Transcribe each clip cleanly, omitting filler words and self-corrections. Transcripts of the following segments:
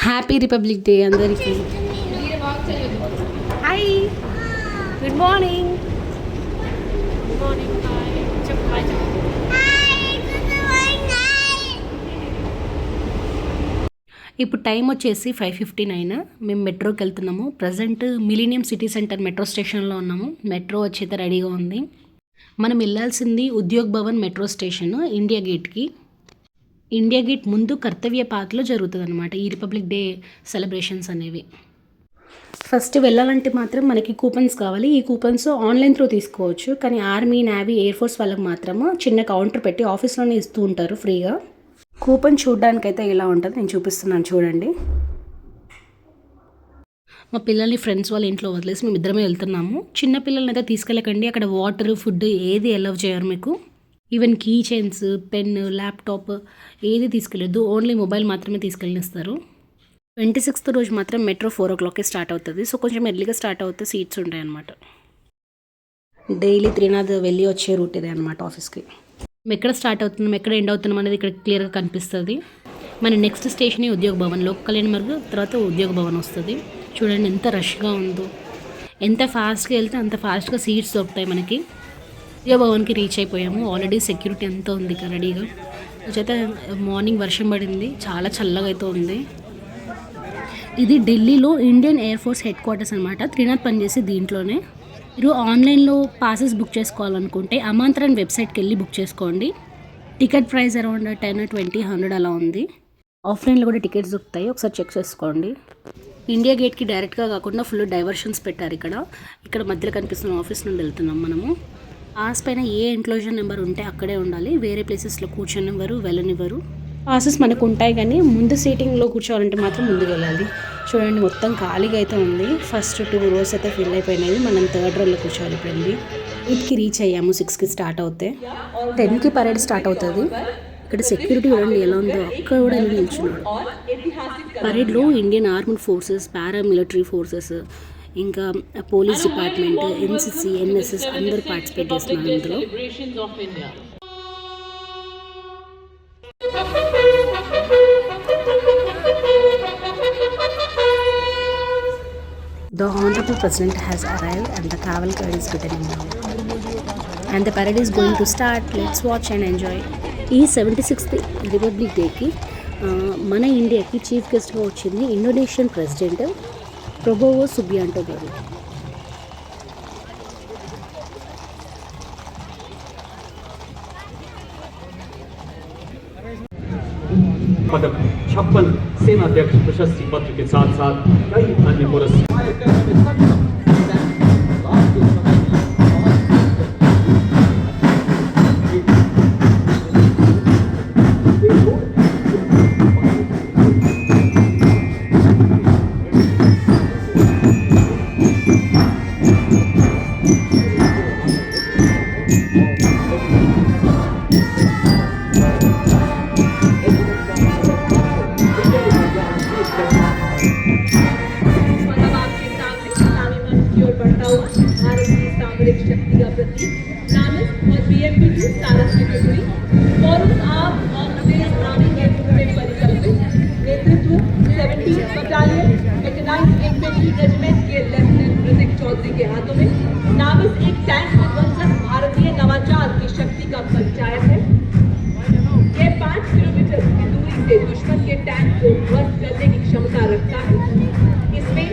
Happy Republic Day అందరికీ. Hi, good morning. ఇప్పుడు time వచ్చేసి 5:59. మేము మెట్రోకి వెళ్తున్నాము. Present Millennium City Centre metro స్టేషన్లో ఉన్నాము. మెట్రో వచ్చేది రెడీగా ఉంది. మనం వెళ్ళాల్సింది Udyog Bhavan metro station India గేట్కి. ఇండియా గేట్ ముందు కర్తవ్య పార్క్లో జరుగుతుంది అనమాట ఈ రిపబ్లిక్ డే సెలబ్రేషన్స్ అనేవి. ఫస్ట్ వెళ్ళాలంటే మాత్రం మనకి కూపన్స్ కావాలి. ఈ కూపన్స్ ఆన్లైన్ త్రూ తీసుకోవచ్చు, కానీ ఆర్మీ, నేవీ, ఎయిర్ ఫోర్స్ వాళ్ళకి మాత్రము చిన్న కౌంటర్ పెట్టి ఆఫీస్లోనే ఇస్తూ ఉంటారు ఫ్రీగా. కూపన్ చూడడానికైతే ఇలా ఉంటుంది, నేను చూపిస్తున్నాను చూడండి. మా పిల్లల్ని ఫ్రెండ్స్ వాళ్ళ ఇంట్లో వదిలేసి మేము ఇద్దరమే వెళ్తున్నాము. చిన్న పిల్లల్ని అయితే తీసుకెళ్ళకండి, అక్కడ వాటర్, ఫుడ్ ఏది అలౌ చేయరు మీకు. Even key chains, pen, laptop ఏది తీసుకెళ్ళొద్దు, ఓన్లీ మొబైల్ మాత్రమే తీసుకెళ్ళిస్తారు. 26th రోజు మాత్రం మెట్రో 4 o'clockకి స్టార్ట్ అవుతుంది. సో కొంచెం ఎర్లీగా స్టార్ట్ అవుతే సీట్స్ ఉంటాయి అన్నమాట. డైలీ త్రినాథ్ వెళ్ళి వచ్చే రూట్ ఇదే అనమాట ఆఫీస్కి. మేము ఎక్కడ స్టార్ట్ అవుతున్నాం, ఎక్కడ ఎండ్ అవుతున్నాం అనేది ఇక్కడ క్లియర్గా కనిపిస్తుంది. మన నెక్స్ట్ స్టేషన్ ఉద్యోగ్ భవన్, లోక్ కళ్యాణ్ మార్గ్ తర్వాత ఉద్యోగ్ భవన్ వస్తుంది. చూడండి ఎంత రష్గా ఉందో. ఎంత ఫాస్ట్గా వెళ్తే అంత ఫాస్ట్గా సీట్స్ దొరుకుతాయి మనకి. ఉద్యోగ్ భవన్కి రీచ్ అయిపోయాము. ఆల్రెడీ సెక్యూరిటీ అంతా ఉంది ఇక్కడ రెడీగా. అయితే మార్నింగ్ వర్షం పడింది, చాలా చల్లగా అయితే ఉంది. ఇది ఢిల్లీలో Indian air force head quarters అనమాట. త్రినాథ్ పనిచేసి దీంట్లోనే. మీరు ఆన్లైన్లో పాసెస్ బుక్ చేసుకోవాలనుకుంటే అమాంతరన్ వెబ్సైట్కి వెళ్ళి బుక్ చేసుకోండి. టికెట్ ప్రైస్ అరౌండ్ 10, 20, 100 అలా ఉంది. ఆఫ్లైన్లో కూడా టికెట్స్ దొరుకుతాయి, ఒకసారి చెక్ చేసుకోండి. ఇండియా గేట్కి డైరెక్ట్గా కాకుండా ఫుల్ డైవర్షన్స్ పెట్టారు ఇక్కడ మధ్యలో కనిపిస్తున్న ఆఫీస్ నుండి వెళ్తున్నాం మనము. పాస్ పైన ఏ ఎన్క్లోజర్ నెంబర్ ఉంటే అక్కడే ఉండాలి, వేరే ప్లేసెస్లో కూర్చొనివ్వరు, వెళ్ళనివ్వరు. పాసెస్ మనకు ఉంటాయి, కానీ ముందు సీటింగ్లో కూర్చోవాలంటే మాత్రం ముందుకు వెళ్ళాలి. చూడండి మొత్తం ఖాళీగా అయితే ఉంది. ఫస్ట్ 2 rows అయితే ఫిల్ అయిపోయినాయి. మనం 3rd rowలో కూర్చోవాలి. ఇప్పుడు 8కి రీచ్ అయ్యాము. 6కి స్టార్ట్ అవుతే 10కి పరేడ్ స్టార్ట్ అవుతుంది. ఇక్కడ సెక్యూరిటీ చూడండి ఎలా ఉందో, అక్కడ కూడా వెళ్ళి నిల్చున్నాడు. పరేడ్లో Indian armed forces, paramilitary forces, ఇంకా పోలీస్ డిపార్ట్మెంట్, ఎన్సిసి, ఎన్ఎస్ఎస్ అందరూ పార్టిసిపేట్ చేస్తున్నారు ఇందులో. The Honorable President has arrived and the cavalcade is returning now. And the parade is going to start. Let's watch and enjoy. ఈ 76th republic డేకి మన ఇండియాకి chief గెస్ట్గా వచ్చింది ఇండోనేషియన్ ప్రెసిడెంట్ ప్రబోవో సుబియాంటో గారు. पदक 56 सेनाध्यक्ष प्रशस्ति पत्र के साथ साथ कई अन्य पुरस्कार। शक्ति का प्रतीक नामिस और BMP-2 सारस की टुकड़ी फॉरम आप और प्रदेश आर्मी के में परिकल्पित नेतृत्व 17 बटालियन मैकेनाइज्ड इन्फेंट्री रेजिमेंट के लेफ्टिनेंट प्रतीक चौधरी के हाथों में नामिस एक टैंक विध्वंसक भारतीय नवाचार की शक्ति का परिचायक है। यह 5 किलोमीटर की दूरी से दुश्मन के टैंक को ध्वस्त करने की क्षमता रखता है। इसमें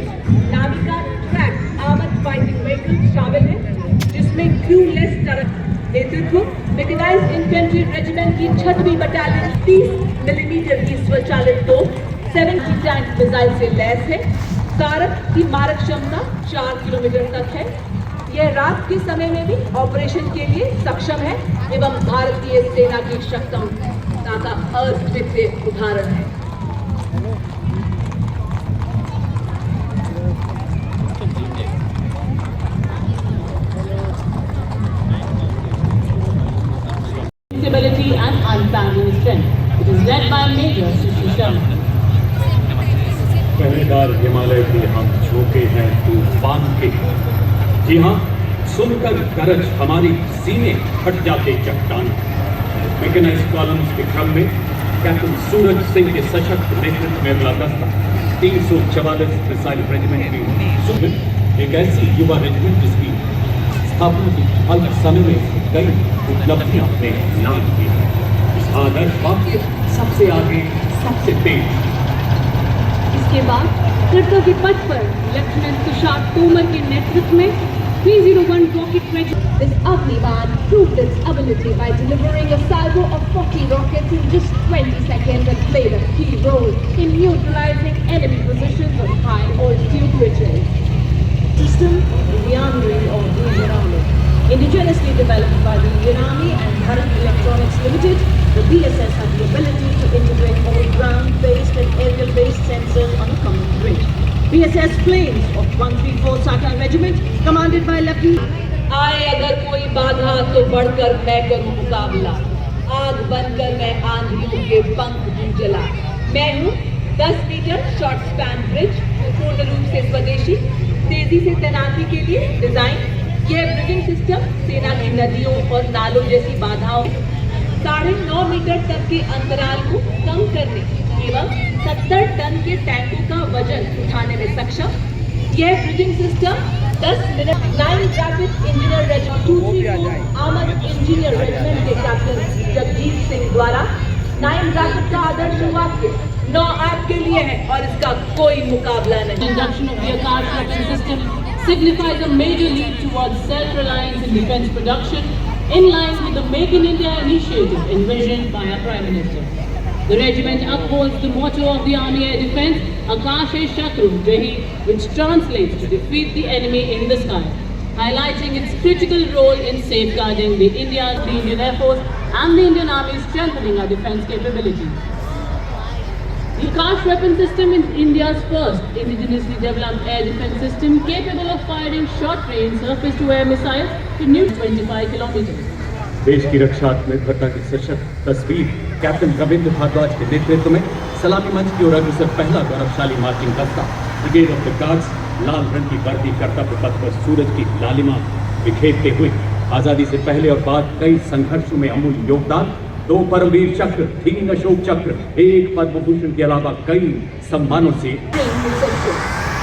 Navika track armoured fighting vehicle शामिल है, जिसमें क्रूलेस टरक नेतृत्व मैकेनाइज्ड इन्फेंट्री रेजिमेंट की 6वीं बटालियन 30 मिलीमीटर की स्वचालित तोप 70 टैंक मिसाइल से लैस है। कारक की मारक क्षमता 4 किलोमीटर तक है। यह रात के समय में भी ऑपरेशन के लिए सक्षम है एवं भारतीय सेना की क्षमता का अद्वितीय उदाहरण है। Stability and unparalleled strength. It is led by Major Sushi Sharma. पहली बार हिमालय के हम झोंके हैं तूफान के। जी हाँ, सुनकर गरज हमारी सीने फट जाते चट्टान। मैकेनाइज्ड कॉलम्स के क्रम में कैप्टन सूरज सिंह के सशक्त नेतृत्व में अगला दस्ता 344 मिसाइल रेजिमेंट की सुखद एक ऐसी युवा रेजिमेंट जिसकी स्थापना के अल्प समय में कई उपलब्धियां अपने नाम की। इस आदर्श वाक्य सबसे आगे सबसे तेज। इसके बाद कर्तव्य पथ पर लेफ्टिनेंट तुषार तोमर के नेतृत्व में 301 Rocket Regiment. This Agniban proved its ability by delivering a salvo of 40 rockets in just 20 seconds and played a key role in neutralizing enemy positions on high altitude ridges. System in the armory of the Indian Army. Indigenously developed by the Indian Army and Bharat Electronics Limited, the BSS had the ability to integrate all ground-based and aerial-based sensors on a common bridge. BSS planes of 134 Satar Regiment, commanded by Lieutenant. आए अगर कोई बाधा तो बढ़कर मैं करूं मुकाबला, आग बनकर मैं आंधियों के पंख दूं जला। मैं हूं 10 मीटर शॉर्ट स्पैन ब्रिज, पूर्ण रूप से स्वदेशी, तेजी से तैनाती के लिए डिजाइन। यह ब्रिजिंग सिस्टम सेना की नदियों और नालों जैसी बाधाओं 9.5 मीटर तक के अंतराल को कम करने एवं 70 टन के टैंकों का वजन उठाने में सक्षम। यह bridging system 10 minute 9 rapid engineer regiment 234 armoured engineer regiment के कैप्टन जगजीत सिंह द्वारा 9 रैपिड का आदर्श वाक्य 9 आपके लिए है और इसका कोई मुकाबला The नहीं। induction of the Akash weapon system signifies a major leap towards self-reliance in defense production, in line with the Make in India initiative envisioned by our Prime Minister. The regiment upholds the motto of the Army Air Defence, Akash hai Shakru Jahi, which translates to defeat the enemy in the sky, highlighting its critical role in safeguarding the Indian Air Force and the Indian Army, strengthening our defence capabilities. The Akash weapon system is India's first indigenously developed air defense system capable of firing short-range surface-to-air missiles to near 25 kilometers. देश की रक्षा आत्मनिर्भरता की सशक्त तस्वीर captain Ravindra Bhardwaj के नेतृत्व में सलामी मंच की ओर अग्रसर पहला गौरवशाली मार्चिंग दस्ता ब्रिगेड ऑफ द गार्ड्स लाल रंग की वर्दी कर्तव्य पथ पर सूरज की लालिमा बिखेरते हुए आजादी से पहले और बाद कई संघर्षों में अमूल्य योगदान, 2 परमवीर चक्र, 3 अशोक चक्र, 1 पद्म भूषण के अलावा कई सम्मानों से।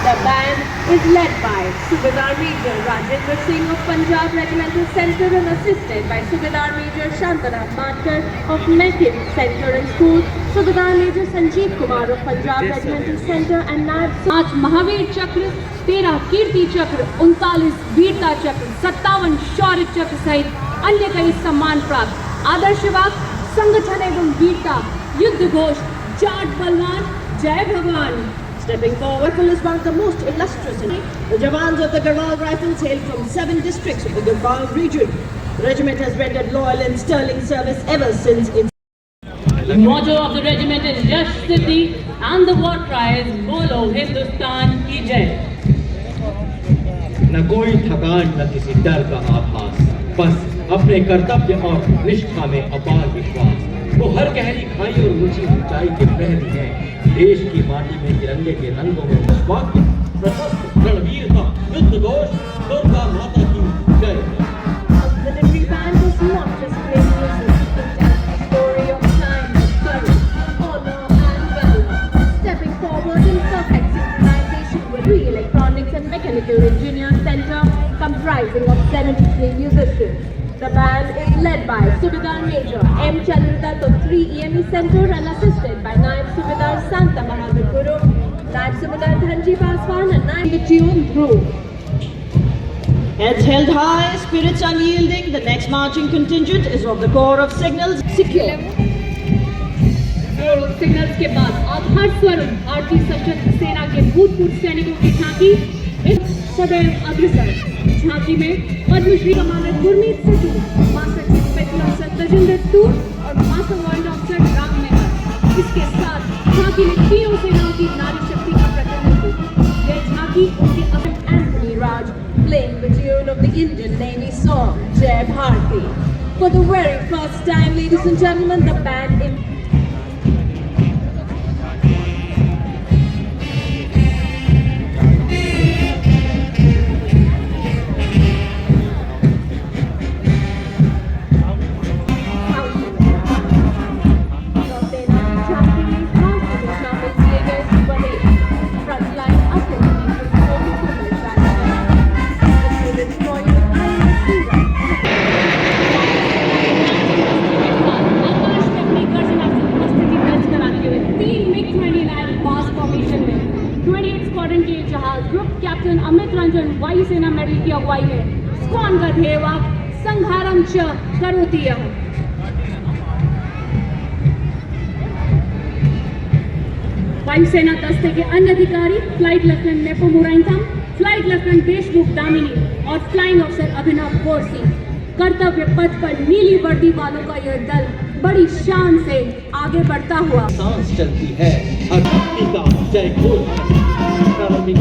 The band is led by Subedar Major Rajendra Singh of Punjab Regimental Centre and assisted by Subedar Major Shantaram Matkar of Mehkim Centre and School, Subedar Major Sanjeev Kumar of Punjab Regimental Centre and Naib 5 Mahavir चक्र, 13 कीर्ति चक्र, 39 वीरता चक्र, 57 शौर्य चक्र सहित अन्य कई सम्मान प्राप्त। आदर्श वाक्य संगठन एवं वीरता, युद्ध घोष, जाट बलवान, जय भगवान। Stepping forward is one of the most illustrious in the Jawans of the Garhwal Rifles hail from 7 districts of the Garhwal region. The regiment has rendered loyal and sterling service ever since its. The motto of the regiment is Yash Siddhi and the war cry is Bolo Hindustan Ki Jai. न कोई थकान न किसी डर का आभास, बस अपने कर्तव्य और निष्ठा में अपार विश्वास। वो हर गहरी खाई और ऊंची ऊंचाई के प्रहरी हैं। देश की माटी में तिरंगे के रंगों में वाक्य प्रशस्त रणवीरता, युद्ध घोष, दुर्गा माता की जय। The military band does not just play music, it tells the story of time, courage, honor and valor. Stepping forward in perfect synchronization with the Electronics and Mechanical Engineers Centre comprising of 73 musicians. The band is led by Subedar Major M. Chandradutta of 3 EME Centre and assisted by Naib Subedar Santa Bahadur Guru, Naib Subedar Dhanji Paswan and Naib the tune through. Heads held high, spirits unyielding, the next marching contingent is of the Corps of Signals secure. Corps of Signals के बाद आभार स्वरूप भारतीय सशस्त्र सेना के भूतपूर्व सैनिकों की झांकी इस सदैव अग्रसर। झांकी में Padmashri commander Gurmeet Sidhu, master chief special officer Tajinder Toor और master warrant officer Ram Mehar. इसके साथ झांकी में तीनों सेनाओं की नारी शक्ति का प्रतिनिधित्व। यह झांकी उनके Amit Anthony Raj playing the tune of the Indian Navy song Jai Bharati. For the very first time, ladies and gentlemen, the band in captain Amit Ranjan वायुसेना मेडल की अगुवाई में स्क्वान का ध्येय वाक्य संहारम च करोति यः। वायुसेना दस्ते के अन्य अधिकारी flight lieutenant Nepo Muraintham, flight lieutenant Deshmukh Damini और फ्लाइंग अफसर अभिनव बोरसी। कर्तव्य पथ पर नीली वर्दी वालों का यह दल बड़ी शान से आगे बढ़ता हुआ सांस चलती है हर शक्ति का जय घोष प्रारंभिक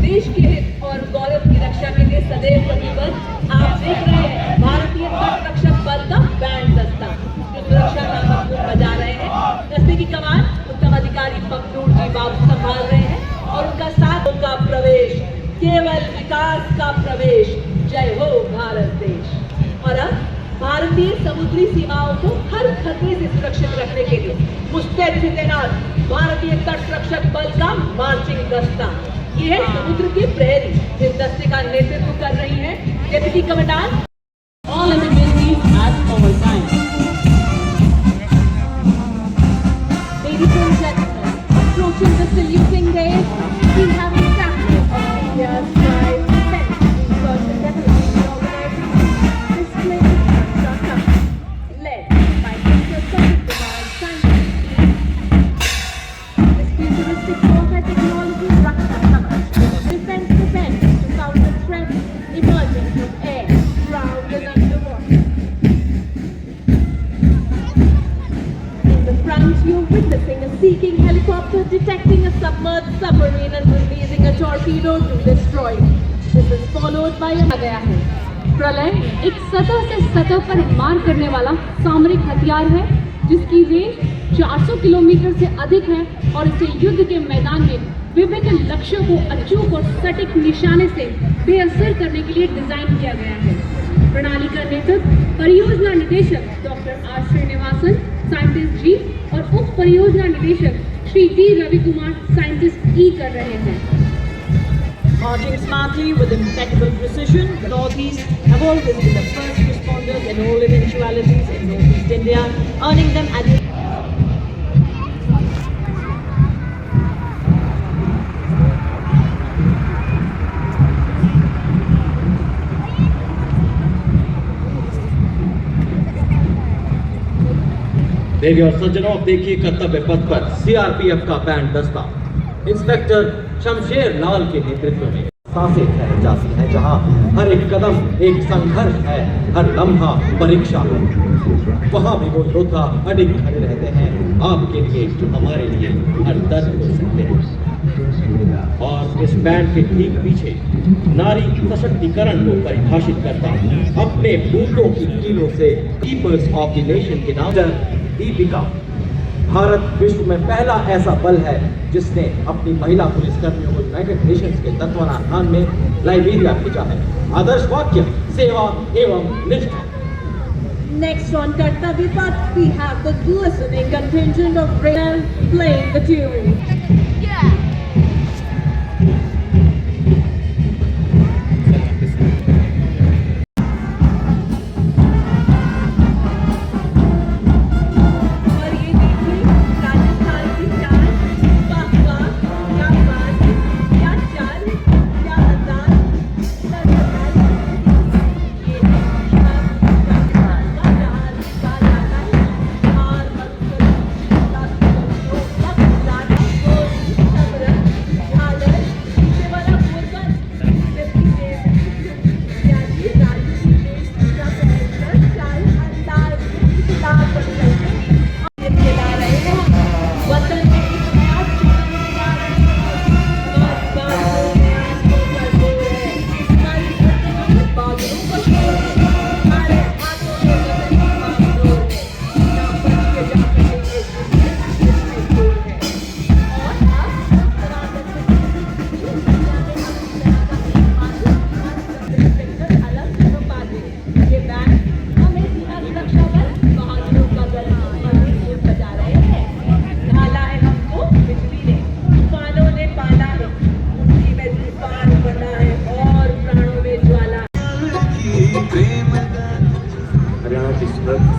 देश के हित और गौरव की रक्षा के लिए सदैव प्रतिबद्ध आप देख रहे हैं भारतीय तट रक्षक बल का बैंड दस्ता जो सुरक्षा का महत्व बजा रहे हैं। दस्ते की कमान उत्तम अधिकारी पखनूर जी बाबू संभाल रहे हैं और उनका साथ उनका प्रवेश केवल विकास का प्रवेश। जय हो भारत देश। और अब भारतीय समुद्री सीमाओं को हर खतरे से सुरक्षित रखने के लिए मुस्तैद से तैनात भारतीय तट रक्षक बल का मार्चिंग दस्ता। ये है समुद्र के प्रहरी। इस दस्ते का नेतृत्व कर रही है deputy commandant All amenities at our time. Ladies and gentlemen, approaching the saluting days, we have a chapter of India's pride, defense, research and development organization displaying infrastructure, led by Dr. Sajid Kumar, scientist. This futuristic warfare technology Raksha Samaj, defense preparedness to counter threats emerging from air, ground and underwater. In the front, you're witnessing a seeking helicopter detecting a submerged submarine and releasing a torpedo to destroy it. This is followed by a गया है। प्रलय एक सतह से सतह पर मार करने वाला सामरिक हथियार है जिसकी रेंज 400 किलोमीटर से अधिक है और इसे युद्ध के मैदान में विभिन्न लक्ष्यों को अचूक और सटीक निशाने से बेअसर करने के लिए डिजाइन किया गया है। प्रणाली का नेतृत्व परियोजना निदेशक डॉक्टर आर श्रीनिवासन साइंटिस्ट जी और उप परियोजना निदेशक श्री डी रवि कुमार साइंटिस्ट ई कर रहे हैं। Marching smartly with impeccable precision, the Northeast have always been the first responders in all eventualities in Northeast India, earning them at देवी और सज्जनों, देखिए कर्तव्य पथ पर सीआरपीएफ का बैंड दस्ता इंस्पेक्टर शमशेर लाल के नेतृत्व में सांसें ठहर जाती हैं, जहां हर एक कदम एक संघर्ष है, हर लम्हा परीक्षा है। वहां भी वो योद्धा अडिग खड़े रहते हैं, आपके लिए हमारे लिए हर दर्द को सकते हैं। और इस बैंड के ठीक पीछे नारी सशक्तिकरण को परिभाषित करता अपने बूटों की कीलों से पीपल्स ऑफ द नेशन के नाम दीपिका। भारत विश्व में पहला ऐसा बल है जिसने अपनी महिला पुलिसकर्मियों को यूनाइटेड नेशंस के तत्वावधान में लाइबेरिया भेजा है। आदर्श वाक्य सेवा एवं निष्ठा। Next on Kartavya Path, we have the glistening contingent of Rail playing the tune. और ये देखिए राजस्थान की चाल, वाह वाह, क्या बात है, क्या चाल, क्या अंदाज, ये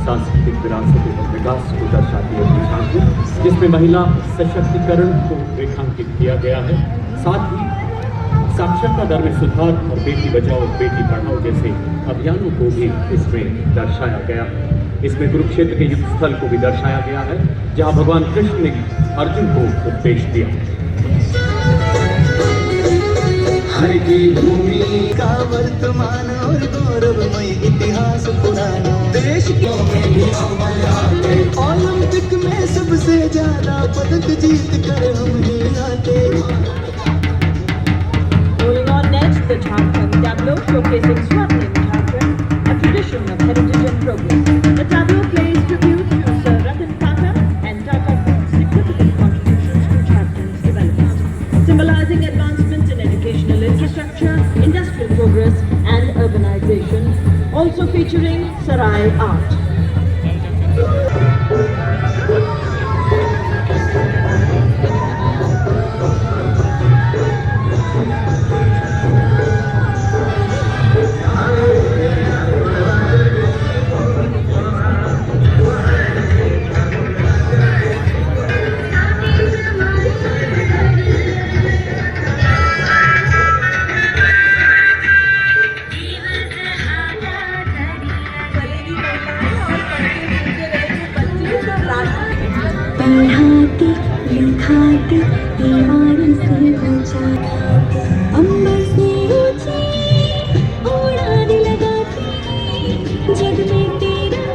सांस्कृतिक विरासत एवं विकास को दर्शाती है झांकी, जिसमें महिला सशक्तिकरण को रेखांकित किया गया है। साथ ही साक्षरता दर में सुधार और बेटी बचाओ बेटी पढ़ाओ जैसे अभियानों को भी इसमें दर्शाया गया है। इसमें कुरुक्षेत्र के युद्ध स्थल को भी दर्शाया गया है, जहां भगवान कृष्ण ने अर्जुन को उपदेश दिया। हर की भूमि का वर्तमान और गौरवमय इतिहास पुराना, देश के ओलंपिक में सबसे ज्यादा पदक जीत कर हम ही आते। Moving on next, the Jharkhand tableau showcasing Swarnim Jharkhand, a tradition of heritage and progress. The tableau pays tribute to Sir Ratan Tata and Tata Group's significant contributions to Jharkhand's development, symbolizing advancements in educational infrastructure, industrial progress and urbanization, also featuring Sarai art. पढ़ाते लिखाते दीवारों से बचाते, अंबर से ऊंची उड़ान लगाते, जग में तेरा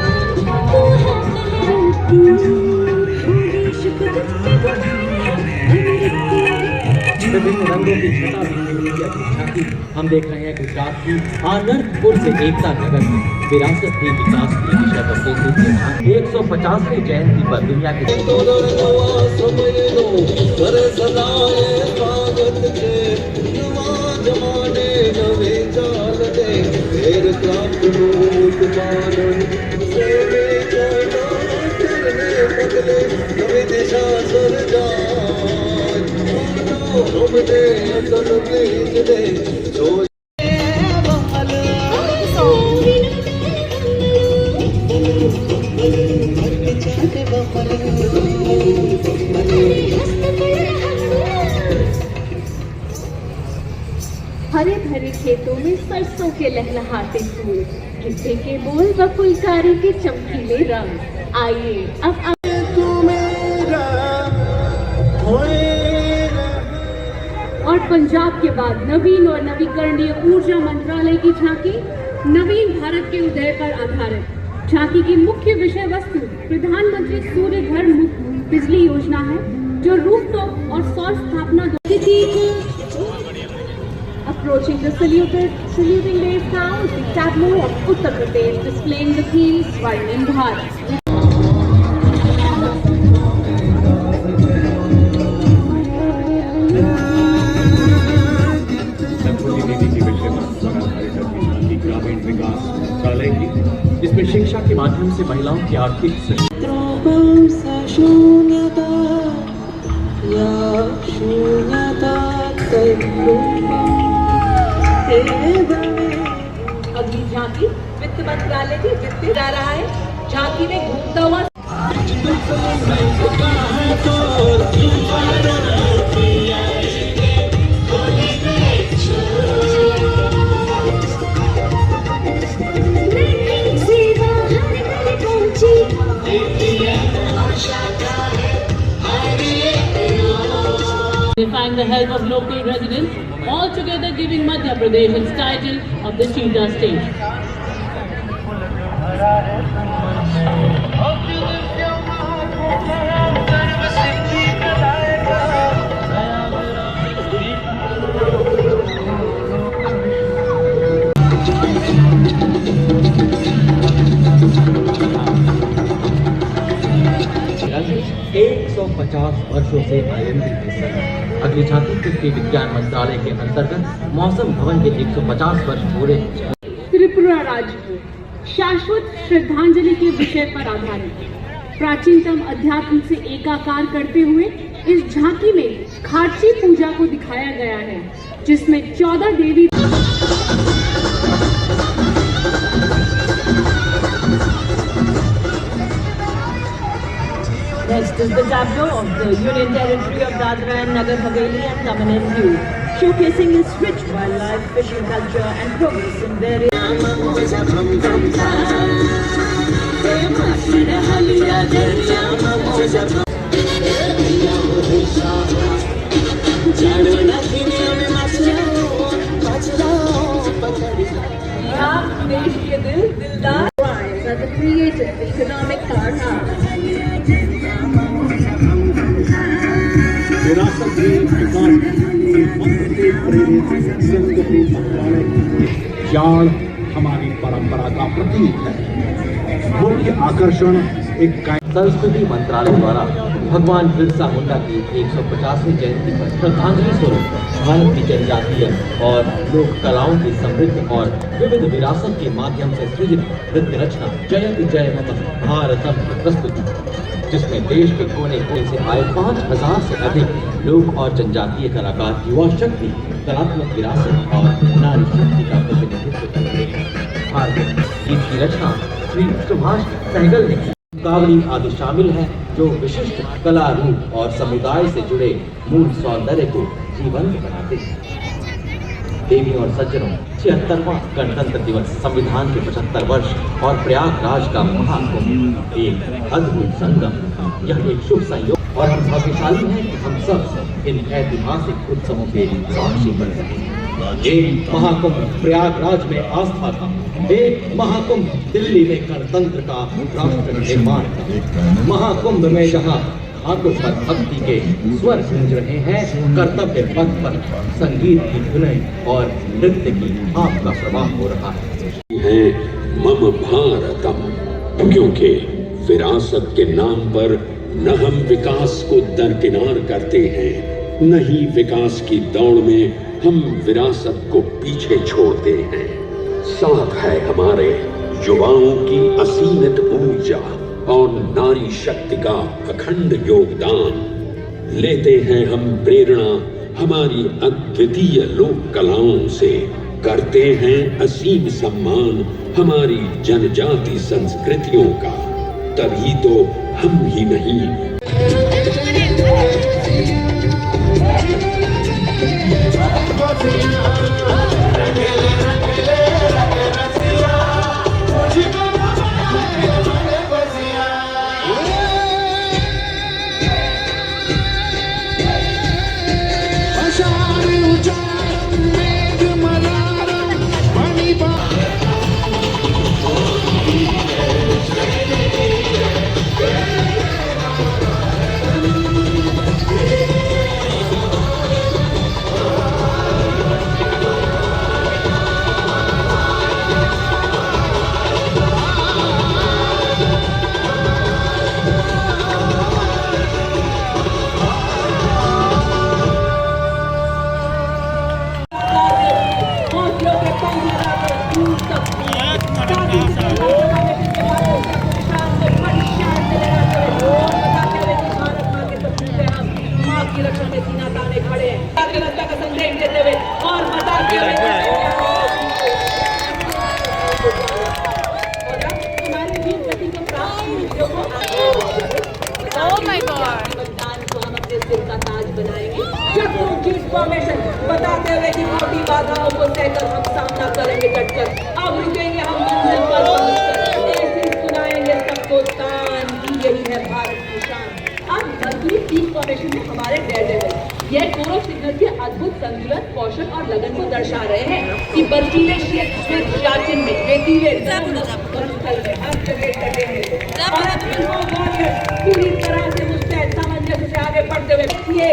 नाम तू है लहराती, वो देश को तुझसे बनाया अमृत। विभिन्न रंगों की छटा बिखरी हुई झांकी हम देख रहे हैं गुजरात की आनंदपुर से एकता नगर में विरासत के विकास की दिशा पर केंद्रित है झांकी। 150वीं जयंती पर दुनिया के हरे भरे खेतों में सरसों के लहलहाते फूल, गिद्दे के बोल व फुलकारी के चमकीले रंग। आइए अब और पंजाब के बाद नवीन और नवीकरणीय ऊर्जा मंत्रालय की झांकी नवीन भारत के उदय पर आधारित। झांकी की मुख्य विषय वस्तु प्रधानमंत्री सूर्य घर मुफ्त बिजली योजना है, जो रूफटॉप और सौर स्थापना Approaching the saluting day sounds, the tableau of Uttar Pradesh displaying the theme Swarnim Bharat. ग्रामीण विकास मंत्रालय की, जिसमें शिक्षा के माध्यम से महिलाओं की आर्थिक अगली झांकी वित्त मंत्रालय की वित्त जा रहा है। झांकी में घूमता हुआ Defying the help of local residents, all together giving Madhya Pradesh its title of the Cheetah State. वर्षों से आयोजित है। अगली झांकी कृषि विज्ञान मंत्रालय के अंतर्गत मौसम भवन के 150 वर्ष पूरे। त्रिपुरा राज्य को शाश्वत श्रद्धांजलि के विषय पर आधारित प्राचीनतम अध्यात्म से एकाकार करते हुए इस झांकी में खारची पूजा को दिखाया गया है, जिसमें 14 देवी This is the tableau of the Union Territory of Dadra and Nagar Haveli and Daman and Diu, showcasing its rich wildlife, fishing culture and progress in various यहाँ देश के दिलदार as a creative economic powerhouse. विरासत में विकास की मंत्र से प्रेरित संस्कृति मंत्रालय की जाड़ हमारी परंपरा का प्रतीक है। मुख्य आकर्षण एक संस्कृति मंत्रालय द्वारा भगवान बिरसा मुंडा की 150वीं जयंती पर श्रद्धांजलि स्वरूप भारत की जनजातीय और लोक कलाओं की समृद्ध और विविध विरासत के माध्यम से सृजित नृत्य रचना जयत जय मम भारतम की प्रस्तुति, जिसमें देश के कोने कोने से आए 5000 से अधिक लोक और जनजातीय कलाकार युवा शक्ति, कलात्मक विरासत और नारी शक्ति का प्रतिनिधित्व कर रहे हैं। भारतीय गीत की रचना श्री सुभाष सहगल ने की। कावड़ी आदि शामिल है, जो विशिष्ट कला रूप और समुदाय से जुड़े मूल सौंदर्य को जीवंत बनाते हैं। देवी और सज्जनों, 76वां गणतंत्र दिवस, संविधान के 75 वर्ष और प्रयागराज का महाकुंभ एक अद्भुत संगम। यह एक शुभ संयोग और हम भाग्यशाली हैं कि हम सब इन ऐतिहासिक उत्सवों के साक्षी बन रहे हैं। एक महाकुंभ प्रयागराज में आस्था का, एक महाकुंभ दिल्ली में गणतंत्र का राष्ट्र निर्माण का, महाकुंभ में जहाँ हाथों पर भक्ति के स्वर गूंज रहे हैं, कर्तव्य पथ पर संगीत की धुनें और नृत्य की भाव का प्रवाह हो रहा है। मम भारतम, क्योंकि विरासत के नाम पर न हम विकास को दरकिनार करते हैं, न ही विकास की दौड़ में हम विरासत को पीछे छोड़ते हैं। साथ है हमारे युवाओं की असीमित ऊर्जा और नारी शक्ति का अखंड योगदान। लेते हैं हम प्रेरणा हमारी अद्वितीय लोक कलाओं से, करते हैं असीम सम्मान हमारी जनजाति संस्कृतियों का। तभी तो हम ही नहीं, बताते हुए कि मोटी बाधाओं को सहकर हम सामना करेंगे डटकर। अब रुकेंगे हम मंजिल पर पहुंचकर, ऐसे सुनाएंगे सबको तान की, यही है भारत की शान। अब मजदूरी पीक फॉर्मेशन में हमारे डेयरडेविल यह कोरो सिग्नल के अद्भुत संतुलन, कौशल और लगन को दर्शा रहे हैं कि बर्फीले सियाचिन में रेतीले पूरी तरह से मुस्तैद सामंजस्य से आगे बढ़ते हुए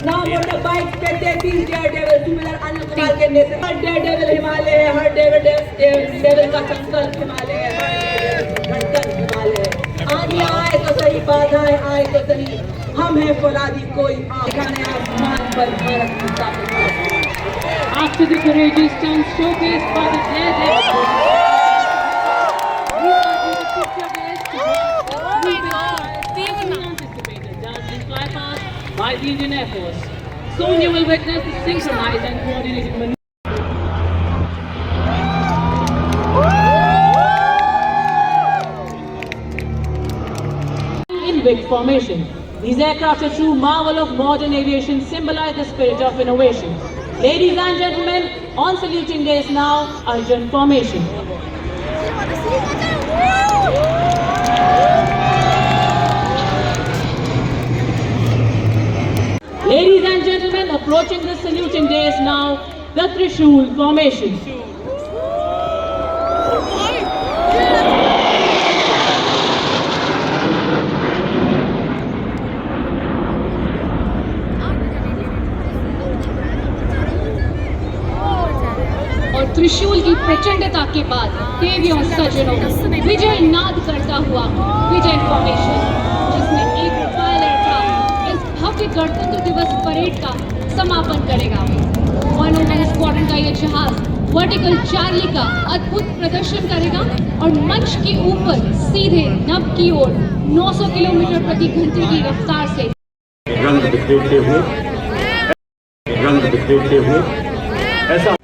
ना मोटर बाइक पे 33 डेयरडेविल, टू-व्हीलर अनिल कुमार के नेतृत्व, हर डेयरडेविल हिमालय है, हर डेयरडेविल का संकल्प हिमालय है, हर धड़कन हिमालय है। आगे आए तो सही, बाधाएं आए तो सही, हम हैं फौलादी कोई आने आसमान पर भारत की ताकत। After the courageous stunts showcased by the daredevil, we are going to picture this unanticipated dazzling flypast by the Indian Air Force. Soon you will witness the synchronized and coordinated maneuver. In Wick formation. These aircraft, a true marvel of modern aviation, symbolize the spirit of innovation. Ladies and gentlemen, on saluting days now, Arjun formation. Ladies and gentlemen, approaching the saluting days now, the Trishul formation. और त्रिशूल की प्रचंडता के बाद देवियों सज्जनों विजय नाद करता हुआ विजय फॉर्मेशन, जिसमें एक रफाल एयरक्राफ्ट इस भव्य गणतंत्र दिवस परेड का समापन करेगा। 109 स्क्वाड्रन का यह जहाज वर्टिकल चार्ली का अद्भुत प्रदर्शन करेगा और मंच के ऊपर सीधे नभ की ओर 900 किलोमीटर प्रति घंटे की रफ्तार से रंग बिखेरते हुए ऐसा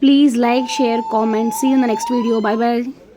Please like, share, comment. See you in the next video. Bye bye.